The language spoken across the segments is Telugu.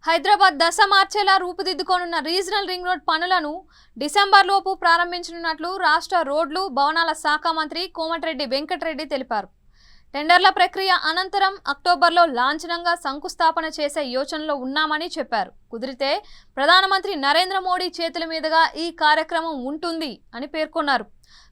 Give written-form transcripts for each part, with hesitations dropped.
హైదరాబాద్ దశ మార్చేలా రూపుదిద్దుకోనున్న రీజనల్ రింగ్ రోడ్ పనులను డిసెంబర్ లోపు ప్రారంభించనున్నట్లు రాష్ట్ర రోడ్లు భవనాల శాఖ మంత్రి కోమటిరెడ్డి వెంకటరెడ్డి తెలిపారు. టెండర్ల ప్రక్రియ అనంతరం అక్టోబర్లో లాంఛనంగా శంకుస్థాపన చేసే యోచనలో ఉన్నామని చెప్పారు. కుదిరితే ప్రధానమంత్రి నరేంద్ర మోడీ చేతుల మీదుగా ఈ కార్యక్రమం ఉంటుంది అని పేర్కొన్నారు.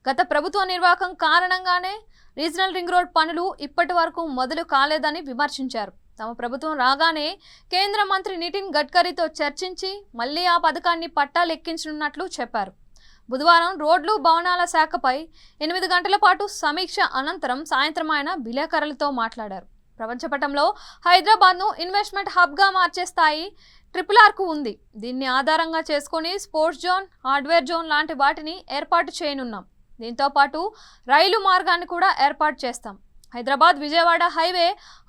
గత ప్రభుత్వ నిర్వాహకం కారణంగానే రీజనల్ రింగ్ రోడ్ పనులు ఇప్పటి వరకు మొదలు కాలేదని విమర్శించారు. తమ ప్రభుత్వం రాగానే కేంద్ర మంత్రి నితిన్ గడ్కరీతో చర్చించి మళ్లీ ఆ పథకాన్ని పట్టాలెక్కించనున్నట్లు చెప్పారు. బుధవారం రోడ్లు భవనాల శాఖపై 8 గంటల పాటు సమీక్ష అనంతరం సాయంత్రం ఆయన విలేకరులతో మాట్లాడారు. ప్రపంచపటంలో హైదరాబాద్ను ఇన్వెస్ట్మెంట్ హబ్గా మార్చే స్థాయి RRRకు ఉంది. దీన్ని ఆధారంగా చేసుకుని స్పోర్ట్స్ జోన్, హార్డ్వేర్ జోన్ లాంటి వాటిని ఏర్పాటు చేయనున్నాం. దీంతో పాటు రైలు మార్గాన్ని కూడా ఏర్పాటు చేస్తాం. హైదరాబాద్ విజయవాడ హైవే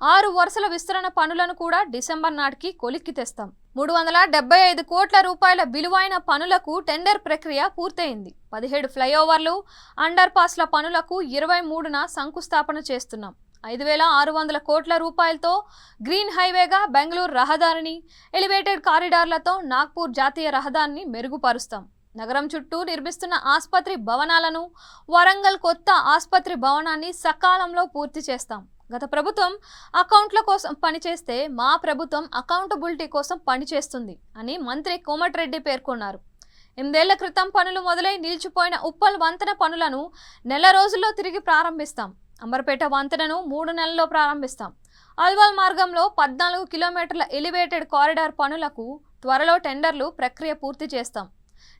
6 వరుసల విస్తరణ పనులను కూడా డిసెంబర్ నాటికి కొలిక్కి తెస్తాం. 375 కోట్ల రూపాయల విలువైన పనులకు టెండర్ ప్రక్రియ పూర్తయింది. 17 ఫ్లైఓవర్లు, అండర్ పాస్ల పనులకు 23న శంకుస్థాపన చేస్తున్నాం. 5,600 కోట్ల రూపాయలతో గ్రీన్ హైవేగా బెంగళూరు రహదారిని, ఎలివేటెడ్ కారిడార్లతో నాగ్పూర్ జాతీయ రహదారిని మెరుగుపరుస్తాం. నగరం చుట్టూ నిర్మిస్తున్న ఆసుపత్రి భవనాలను, వరంగల్ కొత్త ఆసుపత్రి భవనాన్ని సకాలంలో పూర్తి చేస్తాం. గత ప్రభుత్వం అకౌంట్ల కోసం పనిచేస్తే మా ప్రభుత్వం అకౌంటబిలిటీ కోసం పనిచేస్తుంది అని మంత్రి కోమటిరెడ్డి పేర్కొన్నారు. 8 ఏళ్ల క్రితం పనులు మొదలై నిలిచిపోయిన ఉప్పల్ వంతెన పనులను నెల రోజుల్లో తిరిగి ప్రారంభిస్తాం. అంబర్పేట వంతెనను 3 నెలల్లో ప్రారంభిస్తాం. అల్వాల్ మార్గంలో 14 కిలోమీటర్ల ఎలివేటెడ్ కారిడార్ పనులకు త్వరలో టెండర్లు ప్రక్రియ పూర్తి చేస్తాం.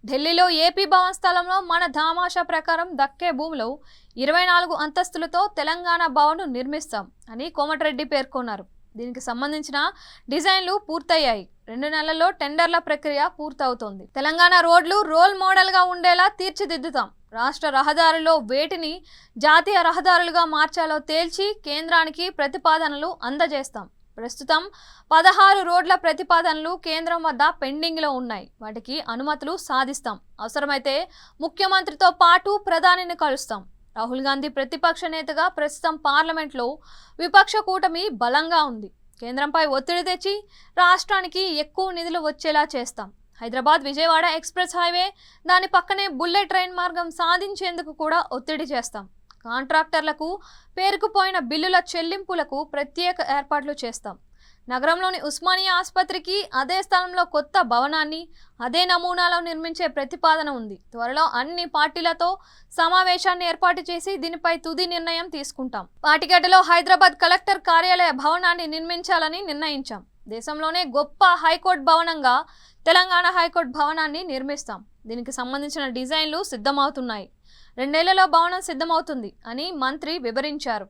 ఢిల్లీలో ఏపీ భవన్ స్థలంలో మన ధామాషా ప్రకారం దక్కే భూమిలో 24 అంతస్తులతో తెలంగాణ భవన్ను నిర్మిస్తాం అని కోమటిరెడ్డి పేర్కొన్నారు. దీనికి సంబంధించిన డిజైన్లు పూర్తయ్యాయి. 2 నెలల్లో టెండర్ల ప్రక్రియ పూర్తవుతోంది. తెలంగాణ రోడ్లు రోల్ మోడల్గా ఉండేలా తీర్చిదిద్దుతాం. రాష్ట్ర రహదారుల్లో వేటిని జాతీయ రహదారులుగా మార్చాలో తేల్చి కేంద్రానికి ప్రతిపాదనలు అందజేస్తాం. ప్రస్తుతం 16 రోడ్ల ప్రతిపాదనలు కేంద్రం వద్ద పెండింగ్లో ఉన్నాయి. వాటికి అనుమతులు సాధిస్తాం. అవసరమైతే ముఖ్యమంత్రితో పాటు ప్రధానిని కలుస్తాం. రాహుల్ గాంధీ ప్రతిపక్ష నేతగా ప్రస్తుతం పార్లమెంట్లో విపక్ష కూటమి బలంగా ఉంది. కేంద్రంపై ఒత్తిడి తెచ్చి రాష్ట్రానికి ఎక్కువ నిధులు వచ్చేలా చేస్తాం. హైదరాబాద్ విజయవాడ ఎక్స్ప్రెస్ హైవే, దాని పక్కనే బుల్లెట్ ట్రైన్ మార్గం సాధించేందుకు కూడా ఒత్తిడి చేస్తాం. కాంట్రాక్టర్లకు పేరుకుపోయిన బిల్లుల చెల్లింపులకు ప్రత్యేక ఏర్పాట్లు చేస్తాం. నగరంలోని ఉస్మానియా ఆసుపత్రికి అదే స్థలంలో కొత్త భవనాన్ని అదే నమూనాలో నిర్మించే ప్రతిపాదన ఉంది. త్వరలో అన్ని పార్టీలతో సమావేశాన్ని ఏర్పాటు చేసి దీనిపై తుది నిర్ణయం తీసుకుంటాం. పాటిగడ్డలో హైదరాబాద్ కలెక్టర్ కార్యాలయ భవనాన్ని నిర్మించాలని నిర్ణయించాం. దేశంలోనే గొప్ప హైకోర్టు భవనంగా తెలంగాణ హైకోర్టు భవనాన్ని నిర్మిస్తాం. దీనికి సంబంధించిన డిజైన్లు సిద్ధమవుతున్నాయి. 2 నెలల్లో భవనం సిద్ధమవుతుంది అని మంత్రి వివరించారు.